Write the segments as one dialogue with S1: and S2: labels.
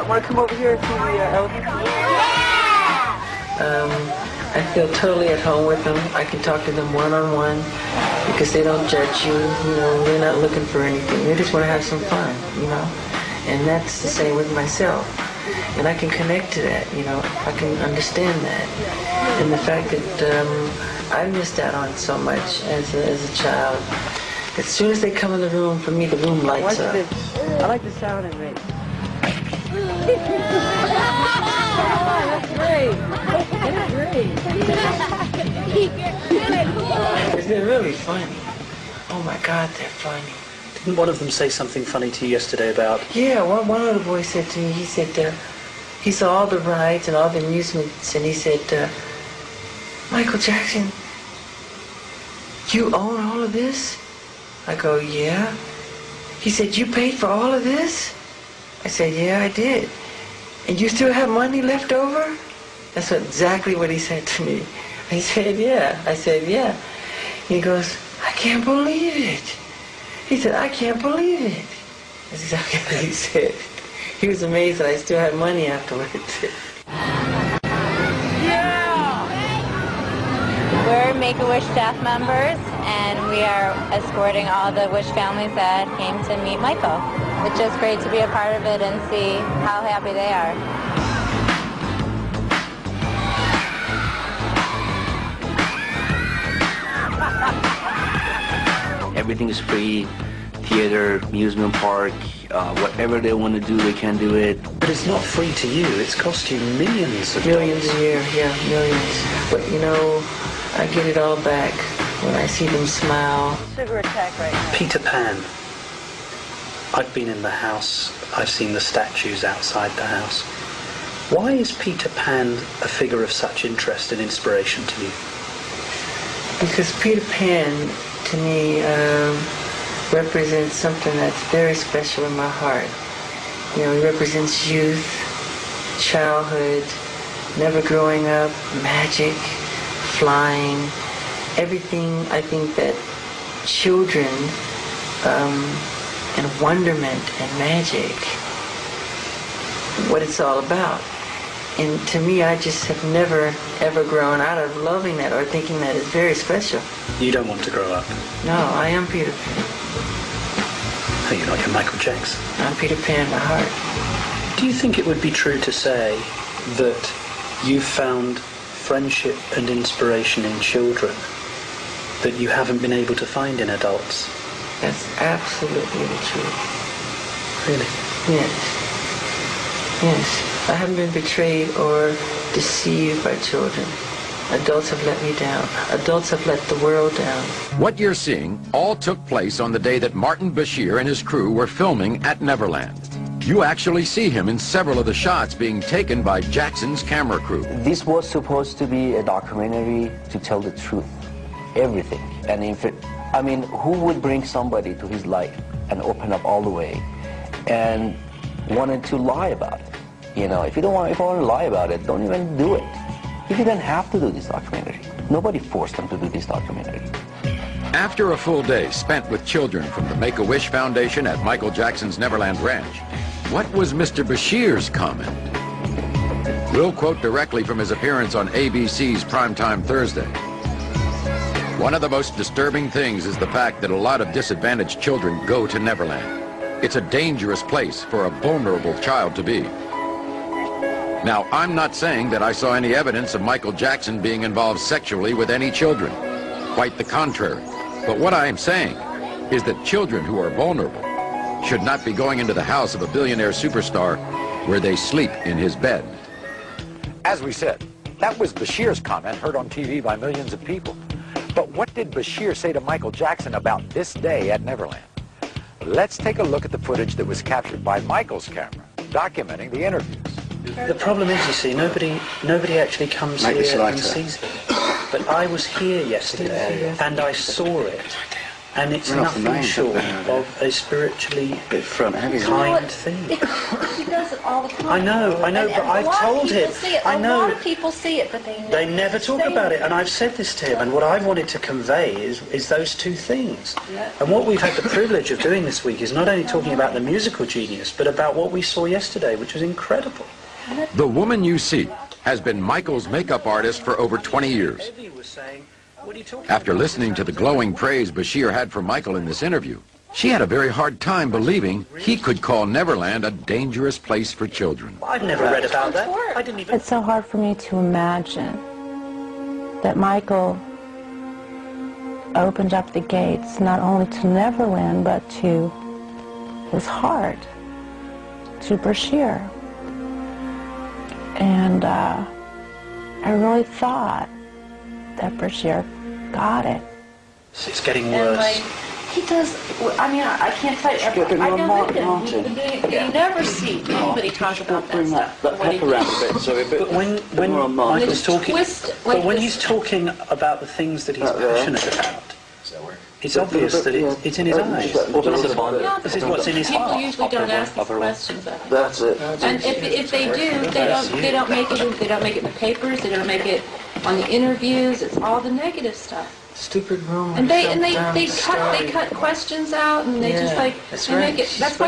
S1: Want to come over here and see the elephant? I feel totally at home with them. I can talk to them one-on-one because they don't judge you. You know, they're not looking for anything. They just want to have some fun, you know. And that's the same with myself. And I can connect to that, you know. I can understand that. And the fact that I missed out on so much as a child. As soon as they come in the room, for me, the room lights up. I like the sound it makes. That's great. That's great. They're really funny. Oh my God, they're funny.
S2: Didn't one of them say something funny to you yesterday about...
S1: Yeah, one of the boys said to me, he said, he saw all the rides and all the amusements, and he said, Michael Jackson, you own all of this? I go, yeah. He said, you paid for all of this? I said, yeah, I did. And you still have money left over? That's exactly what he said to me. I said, yeah. I said, yeah. He goes, I can't believe it. He said, I can't believe it. That's exactly what he said. He was amazed that I still had money afterwards.
S3: We're Make-A-Wish staff members, and we are escorting all the Wish families that came to meet Michael. It's just great to be a part of it and see how happy they are.
S4: Everything is free, theater, amusement park, whatever they want to do, they can do it.
S2: But it's not free to you, it's cost you millions of dollars.
S1: Millions a year, yeah, millions. But you know, I get it all back when I see them smile. Sugar attack right now.
S2: Peter Pan. I've been in the house, I've seen the statues outside the house. Why is Peter Pan a figure of such interest and inspiration to you?
S1: Because Peter Pan, to me, represents something that's very special in my heart. You know, he represents youth, childhood, never growing up, magic, flying, everything I think that children and wonderment and magic, what it's all about. And to me, I just have never, ever grown out of loving that or thinking that it's very special.
S2: You don't want to grow up?
S1: No, I am Peter Pan.
S2: Oh, you're like a Michael Jackson.
S1: I'm Peter Pan in my heart.
S2: Do you think it would be true to say that you found friendship and inspiration in children that you haven't been able to find in adults?
S1: That's absolutely the truth.
S2: Really?
S1: Yes. Yes. I haven't been betrayed or deceived by children. Adults have let me down. Adults have let the world down.
S5: What you're seeing all took place on the day that Martin Bashir and his crew were filming at Neverland. You actually see him in several of the shots being taken by Jackson's camera crew.
S4: This was supposed to be a documentary to tell the truth, everything. And if it, I mean, who would bring somebody to his life and open up all the way and wanted to lie about it? You know, if you want to lie about it, don't even do it. You didn't have to do this documentary. Nobody forced them to do this documentary.
S5: After a full day spent with children from the Make-A-Wish Foundation at Michael Jackson's Neverland Ranch, what was Mr. Bashir's comment? We'll quote directly from his appearance on ABC's Primetime Thursday. One of the most disturbing things is the fact that a lot of disadvantaged children go to Neverland. It's a dangerous place for a vulnerable child to be. Now, I'm not saying that I saw any evidence of Michael Jackson being involved sexually with any children. Quite the contrary. But what I am saying is that children who are vulnerable should not be going into the house of a billionaire superstar where they sleep in his bed.
S6: As we said, that was Bashir's comment heard on TV by millions of people. But what did Bashir say to Michael Jackson about this day at Neverland? Let's take a look at the footage that was captured by Michael's camera, documenting the interviews.
S2: The problem is, you see, nobody actually comes here and sees it. But I was here yesterday, and I saw it. And it's nothing short of a spiritually kind thing.
S7: He does it all the time.
S2: I know, but I've told him. I know.
S7: A lot of people see it, but
S2: they never talk about it. And I've said this to him. And what I wanted to convey is those two things.
S7: Yeah.
S2: And what we've had the privilege of doing this week is not only talking about the musical genius, but about what we saw yesterday, which was incredible.
S5: The woman you see has been Michael's makeup artist for over 20 years. After listening to the glowing praise Bashir had for Michael in this interview, she had a very hard time believing he could call Neverland a dangerous place for children.
S2: I've never read about that. I didn't even...
S8: It's so hard for me to imagine that Michael opened up the gates not only to Neverland, but to his heart, to Bashir. And I really thought that Bashir got it.
S2: It's getting worse.
S7: And he does, I mean, I can't tell you, I know Martin. You never see anybody talk about that stuff.
S9: That pepper around a bit, so a bit.
S2: But when Michael's talking, but when he's talking about the things that he's passionate about, it's obvious that it's in his eyes. This is what's in his heart.
S7: People usually don't ask these questions.
S9: That's it.
S7: And if they do, they don't make it in the papers. They don't make it on the interviews. It's all the negative stuff.
S1: Stupid rumors.
S7: And they cut questions out, and they just make it. That's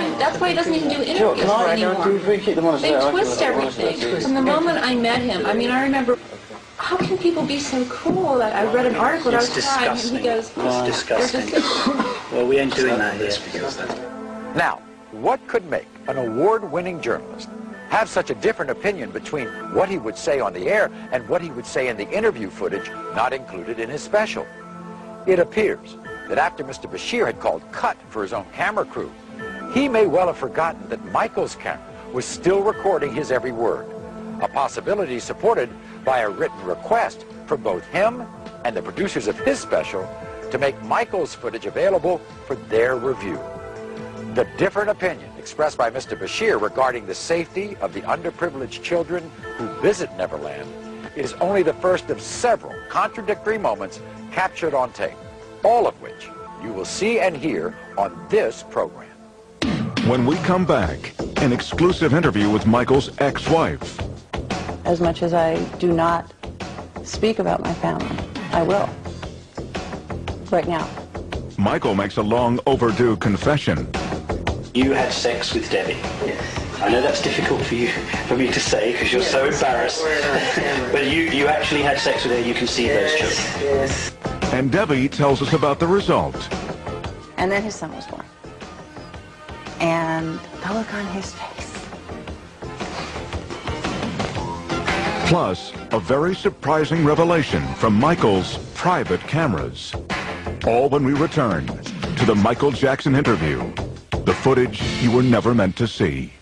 S7: why he doesn't even do interviews anymore. They twist everything. From the moment I met him, I mean, I remember. How can people be so cruel? Like, I read an article and I was crying, and he goes,
S2: it's disgusting. Well, we ain't doing that here.
S6: Now, what could make an award-winning journalist have such a different opinion between what he would say on the air and what he would say in the interview footage not included in his special? It appears that after Mr. Bashir had called cut for his own camera crew, he may well have forgotten that Michael's camera was still recording his every word, a possibility supported by a written request from both him and the producers of his special to make Michael's footage available for their review. The different opinion expressed by Mr. Bashir regarding the safety of the underprivileged children who visit Neverland is only the first of several contradictory moments captured on tape, all of which you will see and hear on this program.
S10: When we come back, an exclusive interview with Michael's ex-wife.
S8: As much as I do not speak about my family, I will. Right now.
S10: Michael makes a long overdue confession.
S2: You had sex with Debbie.
S1: Yes.
S2: I know that's difficult for me to say because you're so embarrassed. But you actually had sex with her. You can see those children.
S1: Yes.
S10: And Debbie tells us about the result.
S8: And then his son was born. And the look on his face.
S10: Plus, a very surprising revelation from Michael's private cameras. All when we return to the Michael Jackson interview. The footage you were never meant to see.